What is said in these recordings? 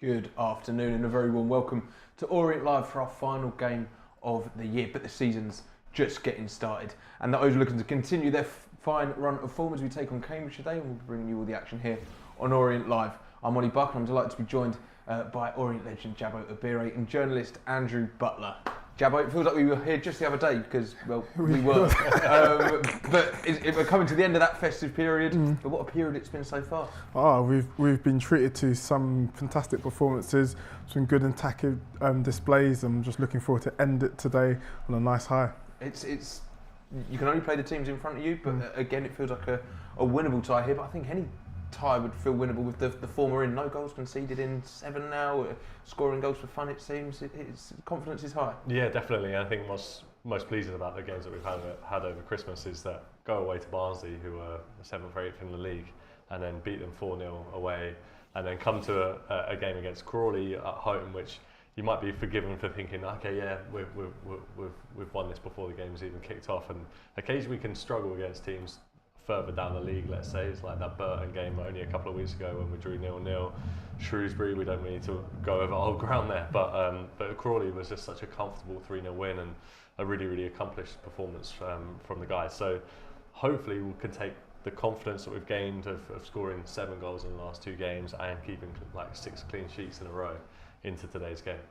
Good afternoon and a very warm welcome to Orient Live for our final game of the year, but the season's just getting started and the O's are looking to continue their fine run of form as we take on Cambridge today, and we'll be bringing you all the action here on Orient Live. I'm Ollie Buck and I'm delighted to be joined by Orient legend Jabbo Abire and journalist Andrew Butler. Jabbo, it feels like we were here just the other day because, well, we were. But we're coming to the end of that festive period. But what a period it's been so far. We've been treated to some fantastic performances, some good and tacky displays. I'm just looking forward to end it today on a nice high. It's you can only play the teams in front of you, but again, it feels like a winnable tie here. But I think any tie would feel winnable with the form we're in. No goals conceded in 7 now, scoring goals for fun it seems. It's confidence is high. Yeah, definitely. I think what's most pleasing about the games that we've had over Christmas is that go away to Barnsley, who are 7th or 8th in the league, and then beat them 4-0 away, and then come to a game against Crawley at home, which you might be forgiven for thinking, okay, yeah, we've won this before the game's even kicked off, and occasionally we can struggle against teams further down the league, let's say. It's like that Burton game only a couple of weeks ago when we drew 0-0. Shrewsbury, we don't really need to go over old ground there, but Crawley was just such a comfortable 3-0 win and a really, really accomplished performance from the guys. So hopefully we can take the confidence that we've gained of scoring 7 goals in the last 2 games and keeping like 6 clean sheets in a row into today's game.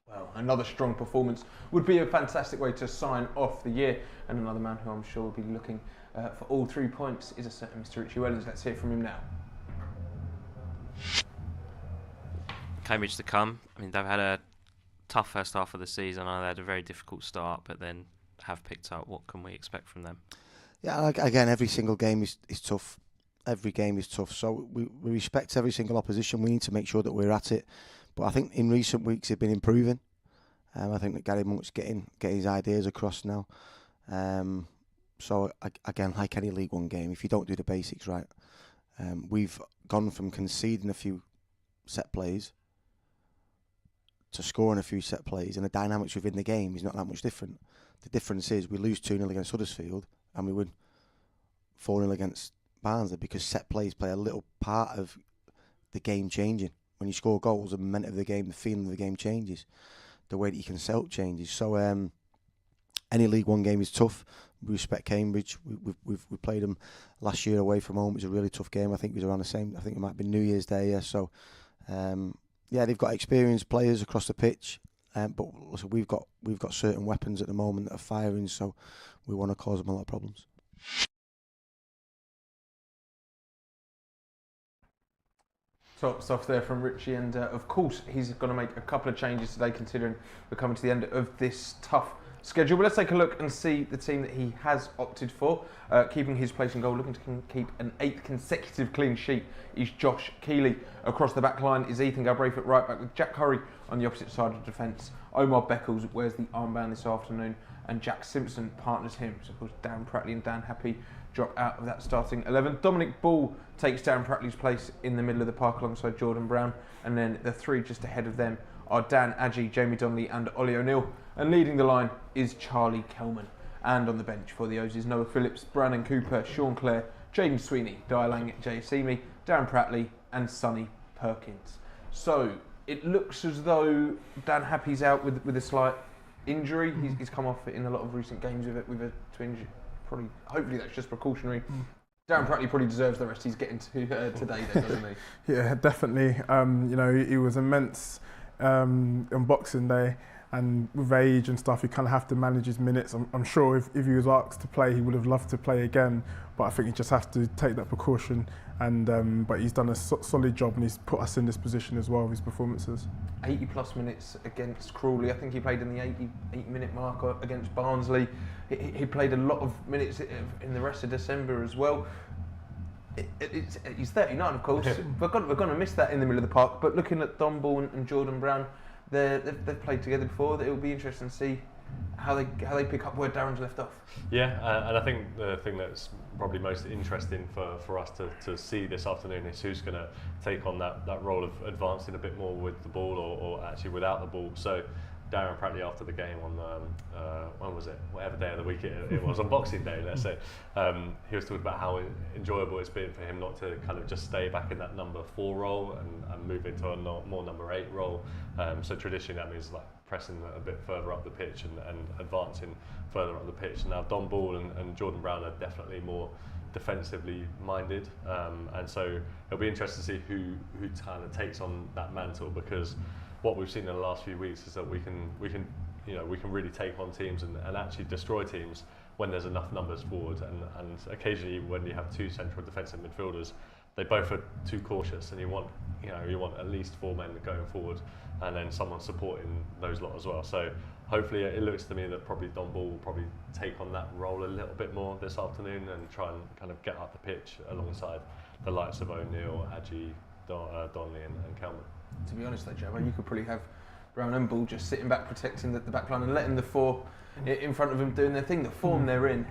Well, another strong performance would be a fantastic way to sign off the year, and another man who I'm sure will be looking for all 3 points is a certain Mr. Richie Wellens. Let's hear from him now. Cambridge to come. I mean, they've had a tough first half of the season. They had a very difficult start, but then have picked up. What can we expect from them? Yeah, again, every single game is tough. Every game is tough. So we respect every single opposition. We need to make sure that we're at it. But I think in recent weeks they've been improving. I think that Gary Monk's getting his ideas across now. So again, like any League One game, if you don't do the basics right, we've gone from conceding a few set plays to scoring a few set plays, and the dynamics within the game is not that much different. The difference is we lose 2-0 against Huddersfield and we win 4-0 against Barnsley because set plays play a little part of the game changing. When you score goals, the momentum of the game, the feeling of the game changes. The way that you can sell changes. So any League One game is tough. We respect Cambridge. We played them last year away from home. It was a really tough game. I think it was around the same. I think it might have been New Year's Day. Yeah. So they've got experienced players across the pitch. But listen, we've got certain weapons at the moment that are firing. So we want to cause them a lot of problems. Top stuff there from Richie, and of course he's going to make a couple of changes today considering we're coming to the end of this tough schedule. But let's take a look and see the team that he has opted for. Keeping his place in goal, looking to keep an 8th consecutive clean sheet is Josh Keeley. Across the back line is Ethan Galbraith at right back with Jack Curry on the opposite side of the defence. Omar Beckles wears the armband this afternoon and Jack Simpson partners him. So of course Dan Pratley and Dan Happy drop out of that starting 11. Dominic Ball takes Dan Pratley's place in the middle of the park alongside Jordan Brown, and then the 3 just ahead of them are Dan Adjie, Jamie Donnelly and Ollie O'Neill, and leading the line is Charlie Kelman. And on the bench for the O's is Noah Phillips, Brandon Cooper, Sean Clare, Jaden Sweeney, Dialang Jayasimi, Dan Pratley and Sonny Perkins. So it looks as though Dan Happy's out with a slight injury. He's come off it in a lot of recent games with a twinge. Hopefully that's just precautionary. Darren Pratley probably deserves the rest he's getting to today, then, doesn't he? Yeah, definitely. He was immense on Boxing Day, and with age and stuff, you kind of have to manage his minutes. I'm sure if he was asked to play, he would have loved to play again, but I think he just has to take that precaution. And but he's done a solid job, and he's put us in this position as well with his performances. 80 plus minutes against Crawley. I think he played in the 80-minute mark against Barnsley. He played a lot of minutes in the rest of December as well. He's 39, of course. we're going to miss that in the middle of the park. But looking at Don Ball and Jordan Brown, they've played together before. It will be interesting to see how they pick up where Darren's left off. Yeah, and I think the thing that's probably most interesting for us to see this afternoon is who's going to take on that role of advancing a bit more with the ball or actually without the ball. So Darren Pratley after the game on when was it? Whatever day of the week it was, on Boxing Day, let's say. He was talking about how enjoyable it's been for him not to kind of just stay back in that number 4 role and move into a more number 8 role. So traditionally that means like pressing a bit further up the pitch and advancing further up the pitch. Now Don Ball and Jordan Brown are definitely more defensively minded, and so it'll be interesting to see who kind of takes on that mantle, because what we've seen in the last few weeks is that we can really take on teams and actually destroy teams when there's enough numbers forward, and occasionally when you have 2 central defensive midfielders, they both are too cautious, and you want at least 4 men going forward and then someone supporting those lot as well. So hopefully it looks to me that probably Don Ball will probably take on that role a little bit more this afternoon and try and kind of get up the pitch alongside the likes of O'Neill, Adji, Donnelly and Kelman. To be honest though, Joe, you could probably have Brown and Ball just sitting back protecting the back line and letting the 4 in front of them doing their thing. The form they're in,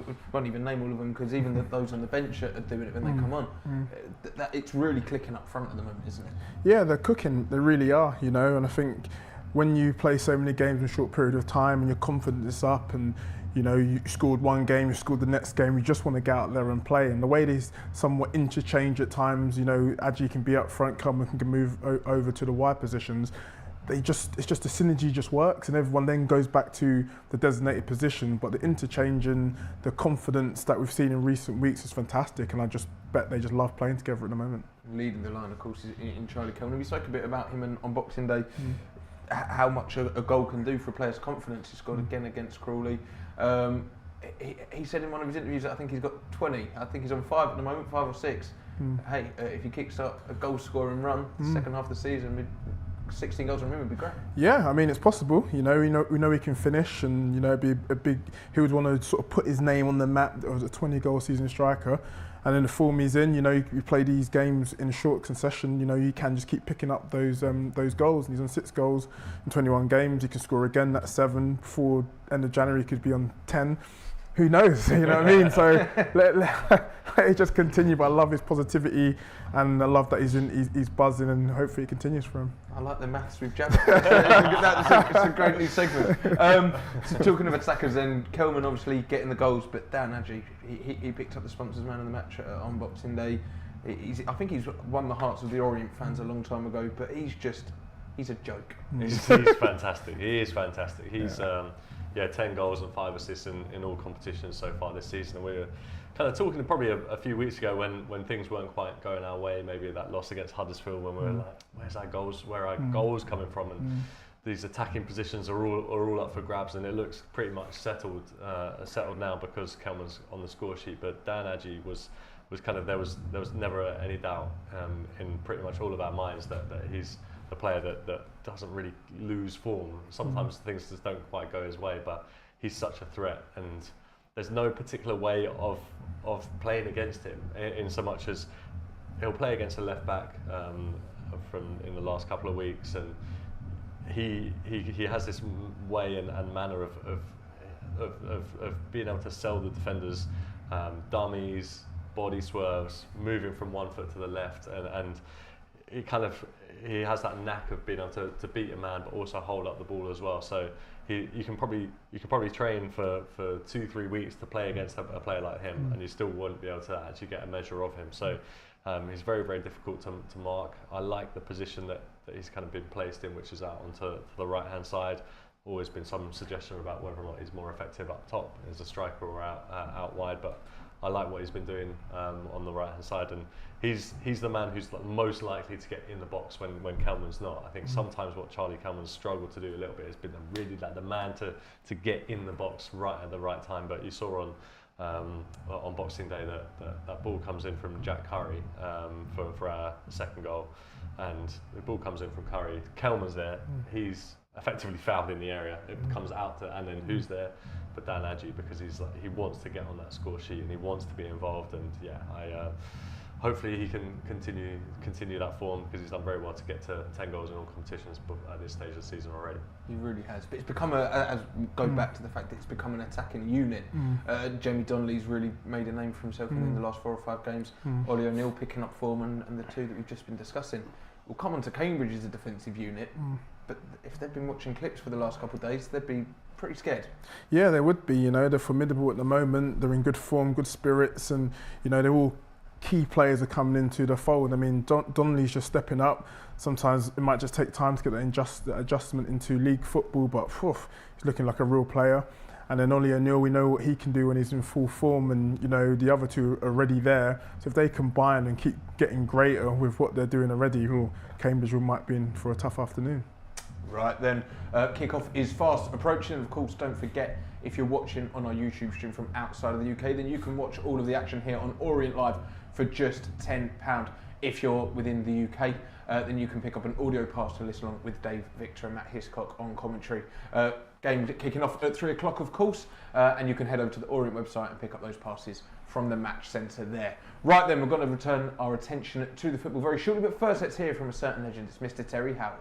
we won't even name all of them because even those on the bench are doing it when they come on. It's really clicking up front at the moment, isn't it? Yeah, they're cooking, they really are, and I think when you play so many games in a short period of time and your confidence is up and you scored one game, you scored the next game, you just want to get out there and play. And the way they somewhat interchange at times, Adji can be up front, Kelman can move over to the wide positions. It's just the synergy just works, and everyone then goes back to the designated position. But the interchange and the confidence that we've seen in recent weeks is fantastic, and I just bet they just love playing together at the moment. Leading the line, of course, is in Charlie Kelman. We spoke a bit about him on Boxing Day, how much a goal can do for a player's confidence. He scored again against Crawley. He said in one of his interviews that I think he's got 20. I think he's on 5 at the moment, 5 or 6. Hey, if he kicks up a goal-scoring run second half of the season, 16 goals from him would be great. Yeah, I mean it's possible. We know he can finish, and it'd be a big. He would want to sort of put his name on the map as a 20-goal season striker, and then the form he's in. You play these games in short succession. You can just keep picking up those goals. And he's on 6 goals in 21 games. He can score again. That's 7 before end of January. He could be on 10. Who knows? You know what I mean? So let it just continue. But I love his positivity, and I love that he's buzzing, and hopefully it continues for him. I like the maths with Jabba. It's a great new segment. So talking of attackers, then Kelman obviously getting the goals, but Dan Adji, he picked up the sponsors man of the match on Boxing Day. I think he's won the hearts of the Orient fans a long time ago, but he's a joke. He's fantastic. He is fantastic. He's 10 goals and 5 assists in all competitions so far this season. And we were kind of talking probably a few weeks ago when things weren't quite going our way, maybe that loss against Huddersfield, when we were like, where are goals coming from? And these attacking positions are all up for grabs, and it looks pretty much settled now because Kelman's on the score sheet. But Dan Adji was kind of, there was never any doubt in pretty much all of our minds that he's a player that doesn't really lose form. Sometimes things just don't quite go his way, but he's such a threat, and there's no particular way of playing against him in so much as he'll play against a left back from in the last couple of weeks, and he has this way and manner of being able to sell the defenders dummies, body swerves, moving from one foot to the left, and he has that knack of being able to beat a man but also hold up the ball as well. So you can probably train for 2-3 weeks to play against a player like him, and you still won't be able to actually get a measure of him. So he's very, very difficult to mark. I like the position that he's kind of been placed in, which is out onto the right hand side. Always been some suggestion about whether or not he's more effective up top as a striker or out wide, but I like what he's been doing on the right hand side, and he's the man who's most likely to get in the box when Kelman's not. I think sometimes what Charlie Kelman's struggled to do a little bit has been really like the man to get in the box right at the right time. But you saw on Boxing Day that ball comes in from Jack Curry for our second goal, and the ball comes in from Curry. Kelman's there. He's effectively fouled in the area. It comes out and then who's there? But Dan Adji, because he wants to get on that score sheet and he wants to be involved, and hopefully he can continue that form, because he's done very well to get to 10 goals in all competitions at this stage of the season already. He really has, but it's become back to the fact that it's become an attacking unit. Jamie Donnelly's really made a name for himself in the last 4 or 5 games. Ollie O'Neill picking up form, and the 2 that we've just been discussing. We'll come on to Cambridge as a defensive unit. but if they've been watching clips for the last couple of days, they'd be pretty scared. Yeah, they would be. They're formidable at the moment. They're in good form, good spirits, and they're all key players are coming into the fold. I mean, Donnelly's just stepping up. Sometimes it might just take time to get that adjustment into league football, but he's looking like a real player. And then Ollie O'Neill, we know what he can do when he's in full form, and the other two are already there. So if they combine and keep getting greater with what they're doing already, Cambridge might be in for a tough afternoon. Right then, kickoff is fast approaching. Of course, don't forget, if you're watching on our YouTube stream from outside of the UK, then you can watch all of the action here on Orient Live for just £10. If you're within the UK, then you can pick up an audio pass to listen along with Dave Victor and Matt Hiscock on commentary. Game kicking off at 3 o'clock, of course, and you can head over to the Orient website and pick up those passes from the match centre there. Right then, we're going to return our attention to the football very shortly, but first let's hear from a certain legend. It's Mr. Terry Howard.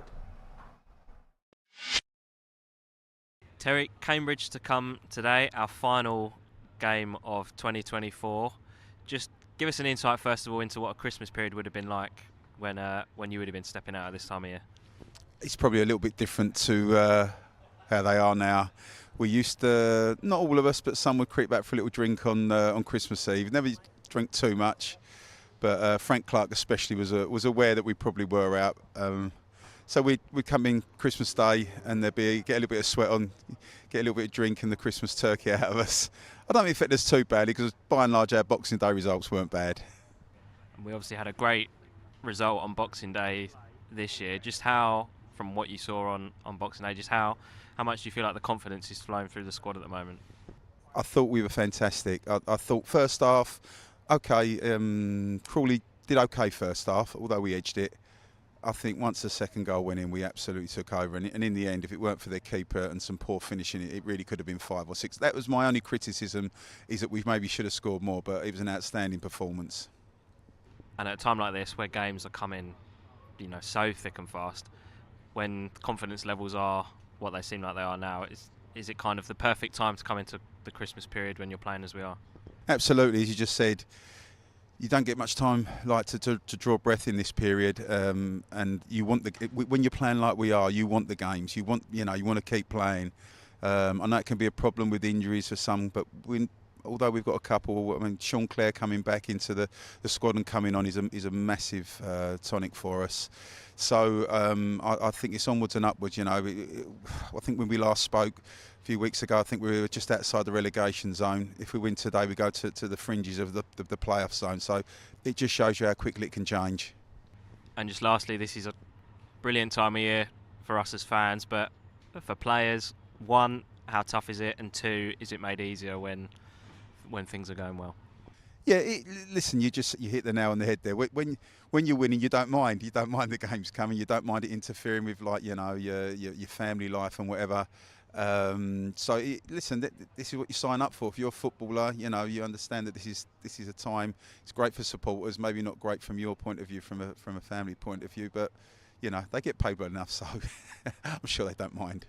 Terry, Cambridge to come today, our final game of 2024. Just give us an insight, first of all, into what a Christmas period would have been like when you would have been stepping out at this time of year. It's probably a little bit different to how they are now. We used to, not all of us, but some would creep back for a little drink on Christmas Eve. Never drink too much, but Frank Clark especially was aware that we probably were out. So we'd come in Christmas Day and there'd get a little bit of sweat on, get a little bit of drink and the Christmas turkey out of us. I don't think it affected us too badly because by and large our Boxing Day results weren't bad. And we obviously had a great result on Boxing Day this year. Just how, from what you saw on Boxing Day, just how much do you feel like the confidence is flowing through the squad at the moment? I thought we were fantastic. I thought first half, okay, Crawley did okay first half, although we edged it. I think once the second goal went in, we absolutely took over. And in the end, if it weren't for their keeper and some poor finishing, it really could have been 5 or 6. That was my only criticism, is that we maybe should have scored more, but it was an outstanding performance. And at a time like this, where games are coming, so thick and fast, when confidence levels are what they seem like they are now, is it kind of the perfect time to come into the Christmas period when you're playing as we are? Absolutely, as you just said. You don't get much time to draw breath in this period, and you want when you're playing like we are, you want the games. You want to keep playing. I know it can be a problem with injuries for some, but although we've got a couple, I mean, Sean Clare coming back into the squad and coming on is a massive tonic for us. So I think it's onwards and upwards. I think when we last spoke a few weeks ago, I think we were just outside the relegation zone. If we win today, we go to the fringes of the playoff zone. So it just shows you how quickly it can change. And just lastly, this is a brilliant time of year for us as fans, but for players, one, how tough is it? And two, is it made easier when things are going well? Yeah, listen, you hit the nail on the head there. When you're winning, you don't mind the games coming. You don't mind it interfering with your family life and whatever. Listen, this is what you sign up for. If you're a footballer, you understand that this is a time. It's great for supporters. Maybe not great from your point of view, from a family point of view, but they get paid well enough, so I'm sure they don't mind.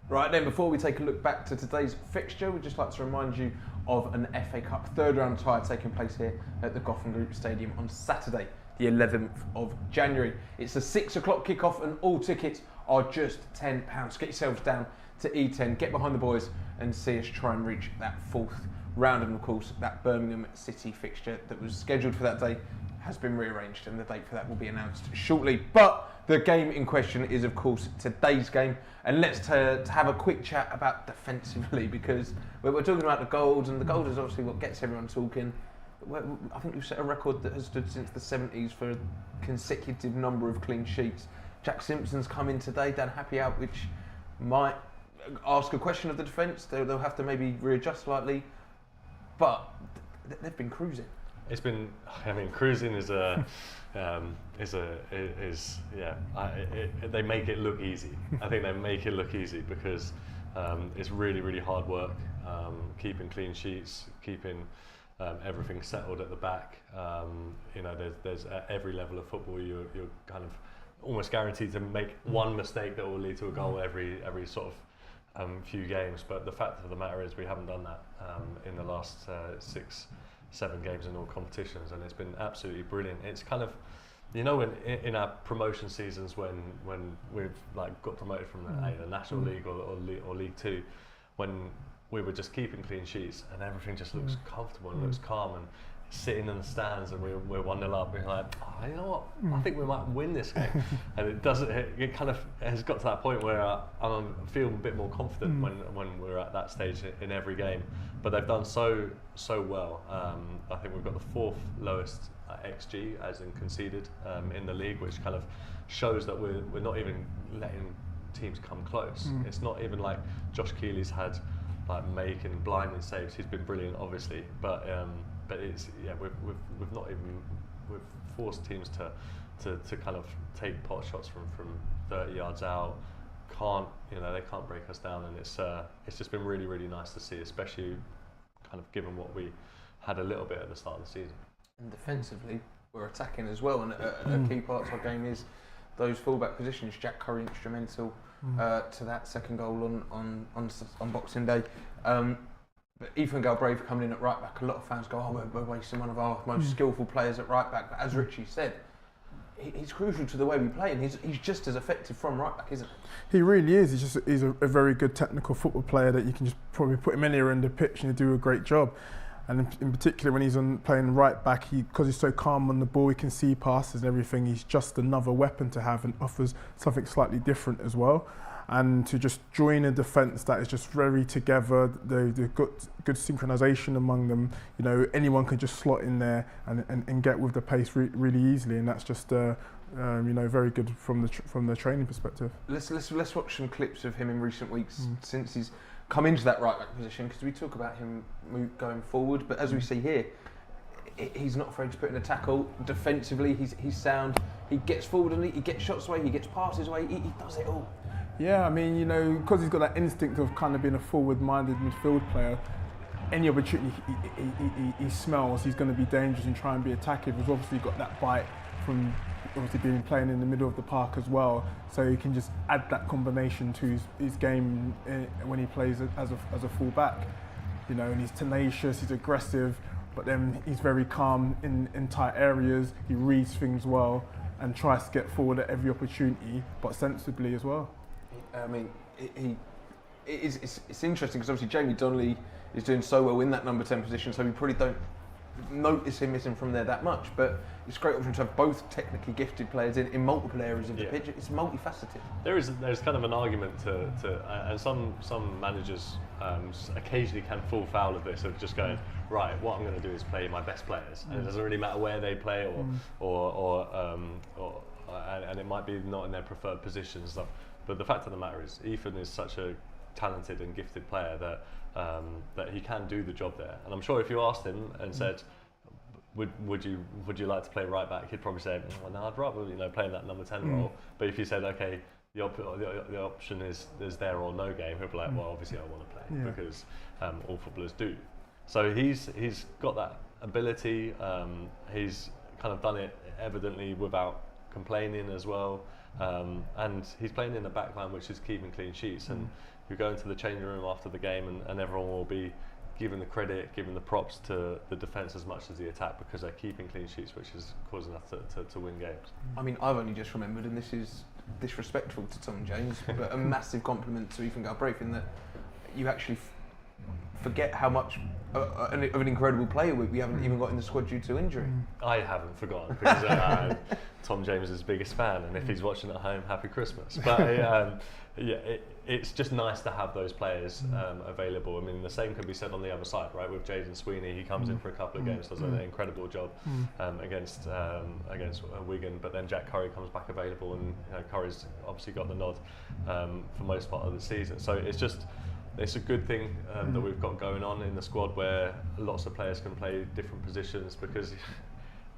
Right then, before we take a look back to today's fixture, we'd just like to remind you of an FA Cup third round tie taking place here at the Gotham Group Stadium on Saturday, the 11th of January. It's a 6 o'clock kickoff and all tickets are just £10. Get yourselves down to E10, get behind the boys and see us try and reach that fourth round. And of course, that Birmingham City fixture that was scheduled for that day has been rearranged and the date for that will be announced shortly. But the game in question is, of course, today's game. And let's have a quick chat about defensively, because we're talking about the goals, and the goals is obviously what gets everyone talking. I think we've set a record that has stood since the 70s for a consecutive number of clean sheets. Jack Simpson's come in today, Dan Happy out, which might ask a question of the defence. They'll have to maybe readjust slightly, but they've been cruising. It's been, cruising is they make it look easy. I think they make it look easy because it's really, really hard work, keeping clean sheets, keeping everything settled at the back. There's at every level of football, you're kind of almost guaranteed to make one mistake that will lead to a goal every sort of few games, but the fact of the matter is we haven't done that in the last 6-7 games in all competitions, and it's been absolutely brilliant. It's kind of, you know, in our promotion seasons when we've like got promoted from the National League or League Two, when we were just keeping clean sheets and everything just looks comfortable and looks calm, and sitting in the stands and we're 1-0 up, we're like, you know what, I think we might win this game. And it doesn't, it kind of has got to that point where I feel a bit more confident when we're at that stage in every game. But they've done so well. I think we've got the 4th lowest XG as in conceded in the league, which kind of shows that we're not even letting teams come close. It's not even like Josh Keeley's had like making blinding saves. He's been brilliant, obviously, but it's we've not even, we've forced teams to kind of take pot shots from 30 yards out. They can't break us down, and it's just been really nice to see, especially kind of given what we had a little bit at the start of the season. And defensively, we're attacking as well, and a key part of our game is those fullback positions. Jack Curry instrumental to that second goal on Boxing Day. But Ethan Galbraith coming in at right back, a lot of fans go, we're wasting one of our most skillful players at right back. But as Richie said, he's crucial to the way we play, and he's just as effective from right back, isn't he? He really is. He's a very good technical football player that you can just probably put him anywhere in the pitch and he'll do a great job. And in particular when he's playing right back, because he's so calm on the ball, he can see passes and everything. He's just another weapon to have and offers something slightly different as well. And to just join a defence that is just very together, they've got good synchronisation among them. You know, anyone can just slot in there and get with the pace really easily, and that's just very good from the training perspective. Let's watch some clips of him in recent weeks since he's come into that right back position, because we talk about him going forward, but as we see here, he's not afraid to put in a tackle. Defensively, he's sound. He gets forward and he gets shots away. He gets passes away. He does it all. Yeah, I mean, you know, because he's got that instinct of kind of being a forward-minded midfield player, any opportunity he smells, he's going to be dangerous and try and be attacking. He's obviously got that bite from obviously being playing in the middle of the park as well, so he can just add that combination to his game when he plays as a full-back. You know, and he's tenacious, he's aggressive, but then he's very calm in tight areas. He reads things well and tries to get forward at every opportunity, but sensibly as well. I mean, it's interesting because obviously Jamie Donnelly is doing so well in that number 10 position, so we probably don't notice him missing from there that much. But it's a great option to have both technically gifted players in multiple areas of the pitch. It's multifaceted. There's kind of an argument to and some managers occasionally can fall foul of this, of just going, right, what I'm going to do is play my best players, and it doesn't really matter where they play and it might be not in their preferred positions. But the fact of the matter is, Ethan is such a talented and gifted player that he can do the job there. And I'm sure if you asked him and said, would you like to play right back, he'd probably say, well, no, I'd rather play in that number 10 role. But if you said, okay, the option is there or no game, he'll be like, well, obviously I want to play because all footballers do. So he's got that ability. He's kind of done it evidently without complaining as well. And he's playing in the back line, which is keeping clean sheets. And you go into the changing room after the game, and everyone will be giving the credit, giving the props to the defence as much as the attack, because they're keeping clean sheets, which is causing us to win games. I mean, I've only just remembered, and this is disrespectful to Tom James, but a massive compliment to Ethan Galbraith in that you actually forget how much of an incredible player we haven't even got in the squad due to injury. I haven't forgotten, because Tom James is his biggest fan, and if he's watching at home, happy Christmas. But it's just nice to have those players available. I mean, the same can be said on the other side, right? With Jaden Sweeney, he comes in for a couple of games, does an incredible job against Wigan, but then Jack Curry comes back available, and Curry's obviously got the nod for most part of the season. So it's a good thing that we've got going on in the squad, where lots of players can play different positions, because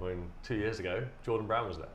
I mean, 2 years ago, Jordan Brown was there.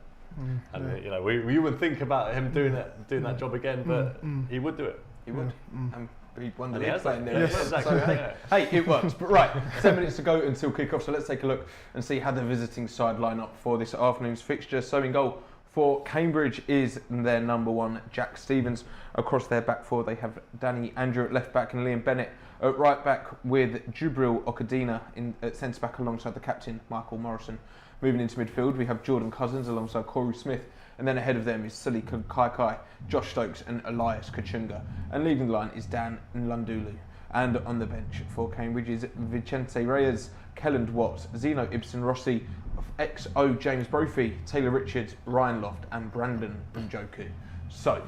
And we would think about him doing that job again, but he would do it. He would. And he won the And he league has playing that. there. Yes, exactly. So, hey, it works. But right, 10 minutes to go until kick-off, so let's take a look and see how the visiting side line up for this afternoon's fixture. So in goal For Cambridge is their number one, Jack Stevens. Across their back four, they have Danny Andrew at left back and Liam Bennett at right back, with Jubril Okadina at centre back alongside the captain, Michael Morrison. Moving into midfield, we have Jordan Cousins alongside Corey Smith, and then ahead of them is Sully Kaikai, Josh Stokes and Elias Kachunga. And leading the line is Dan Lundulu. And on the bench for Cambridge is Vicente Reyes, Kelland Watt, Zeno Ibsen Rossi, XO James Brophy, Taylor Richards, Ryan Loft and Brandon Njoku. So,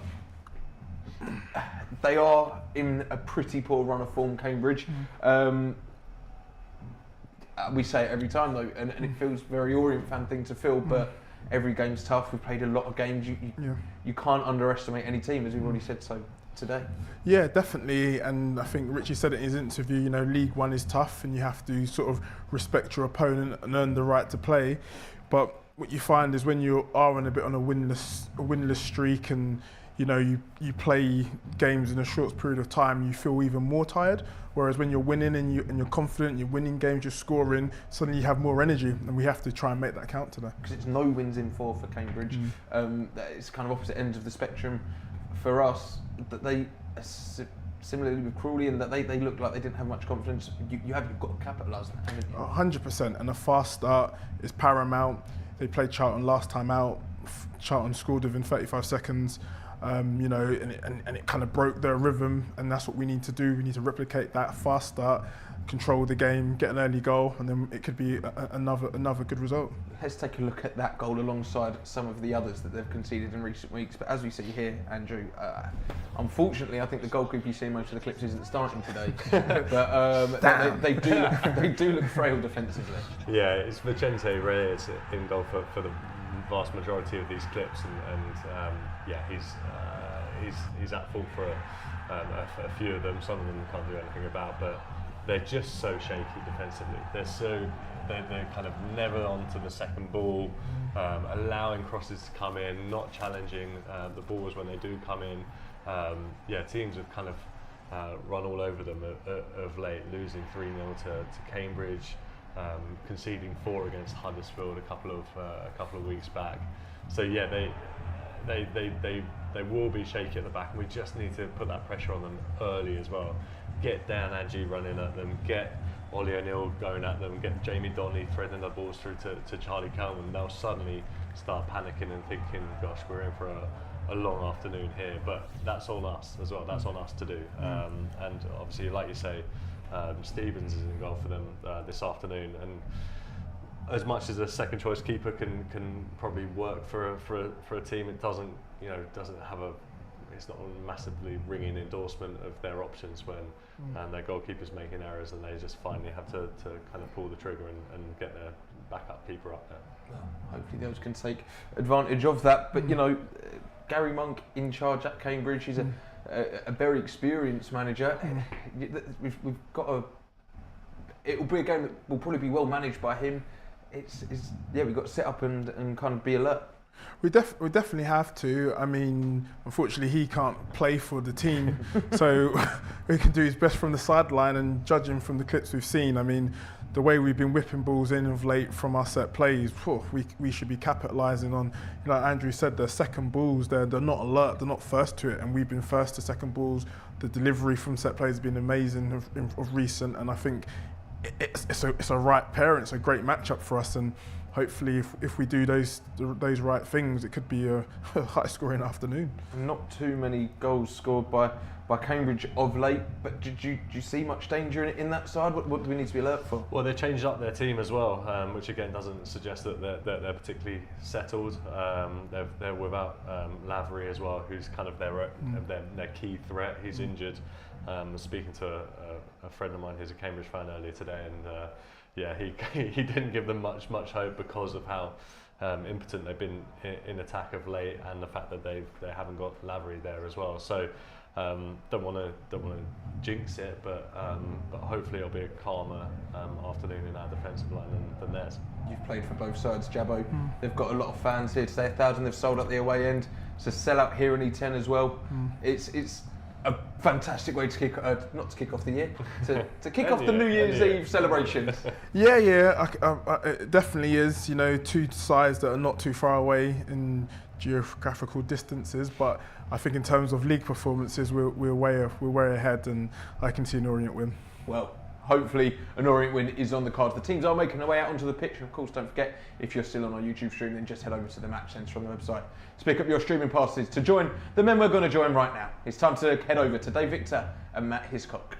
they are in a pretty poor run of form, Cambridge. We say it every time though, and it feels very Orient fan thing to feel, but every game's tough. We've played a lot of games. You can't underestimate any team, as we've already said so today. Yeah, definitely. And I think Richie said it in his interview, you know, League One is tough and you have to sort of respect your opponent and earn the right to play. But what you find is when you are on a bit on a winless streak, and you know, you play games in a short period of time, you feel even more tired. Whereas when you're winning and you're confident, you're winning games, you're scoring, suddenly you have more energy, and we have to try and make that count today. Because it's no wins in four for Cambridge. It's kind of opposite ends of the spectrum for us. That they similarly with Crawley, in that they look like they didn't have much confidence. You've got to capitalise that, haven't you? 100%, and a fast start is paramount. They played Charlton last time out. Charlton scored within 35 seconds. You know, and it kind of broke their rhythm, and that's what we need to do. We need to replicate that fast start, control the game, get an early goal, and then it could be another good result. Let's take a look at that goal alongside some of the others that they've conceded in recent weeks. But as we see here, Andrew, unfortunately, I think the goalkeeper you see in most of the clips isn't starting today. But they do look frail defensively. Yeah, it's Vicente Reyes in goal for the vast majority of these clips, and yeah, he's at fault for a few of them. Some of them can't do anything about, but they're just so shaky defensively. They're kind of never onto the second ball, allowing crosses to come in, not challenging the balls when they do come in. Yeah, teams have kind of run all over them of late, losing 3-0 to Cambridge, conceding 4 against Huddersfield a couple of weeks back. So yeah, they will be shaky at the back, and we just need to put that pressure on them early as well. Get Dan Adji running at them, get Ollie O'Neill going at them, get Jamie Donnelly threading the balls through to Charlie Coleman. They'll suddenly start panicking and thinking, gosh, we're in for a long afternoon here. But that's on us as well, that's on us to do. And obviously, like you say, Stevens is in goal for them this afternoon, and as much as a second choice keeper can probably work for a team, it doesn't have it's not a massively ringing endorsement of their options when their goalkeeper's making errors, and they just finally have to kind of pull the trigger and get their backup keeper up there. Well, hopefully those can take advantage of that. But you know, Gary Monk in charge at Cambridge, he's a very experienced manager. We've got it will be a game that will probably be well managed by him. We've got to sit up and kind of be alert. We definitely have to. I mean, unfortunately, he can't play for the team, so we can do his best from the sideline. And judging from the clips we've seen, I mean, the way we've been whipping balls in of late from our set plays, we should be capitalising on. You know, like Andrew said, the second balls, they're not alert, they're not first to it, and we've been first to second balls. The delivery from set plays has been amazing of recent, and I think it's a right pair. It's a great matchup for us, and hopefully if we do those right things, it could be a high scoring afternoon. Not too many goals scored by Cambridge of late, but do you see much danger in that side? What do we need to be alert for? Well, they changed up their team as well, which again doesn't suggest that they're particularly settled. They're without Lavery as well, who's kind of their key threat. He's injured. Speaking to a friend of mine who's a Cambridge fan earlier today, and yeah, he didn't give them much hope because of how impotent they've been in attack of late, and the fact that they haven't got Lavery there as well. So don't want to jinx it, but hopefully it'll be a calmer afternoon in our defensive line than theirs. You've played for both sides, Jabbo. They've got a lot of fans here today. 1,000 they've sold at the away end. It's a sellout here in E10 as well. It's a fantastic way to not to kick off the year, to kick off the New Year's Eve celebrations. Yeah, it definitely is. You know, two sides that are not too far away in geographical distances, but I think in terms of league performances, we're way ahead, and I can see an Orient win. Well, hopefully an Orient win is on the cards. The teams are making their way out onto the pitch. Of course, don't forget, if you're still on our YouTube stream, then just head over to the Match Centre on the website to pick up your streaming passes to join the men we're going to join right now. It's time to head over to Dave Victor and Matt Hiscock.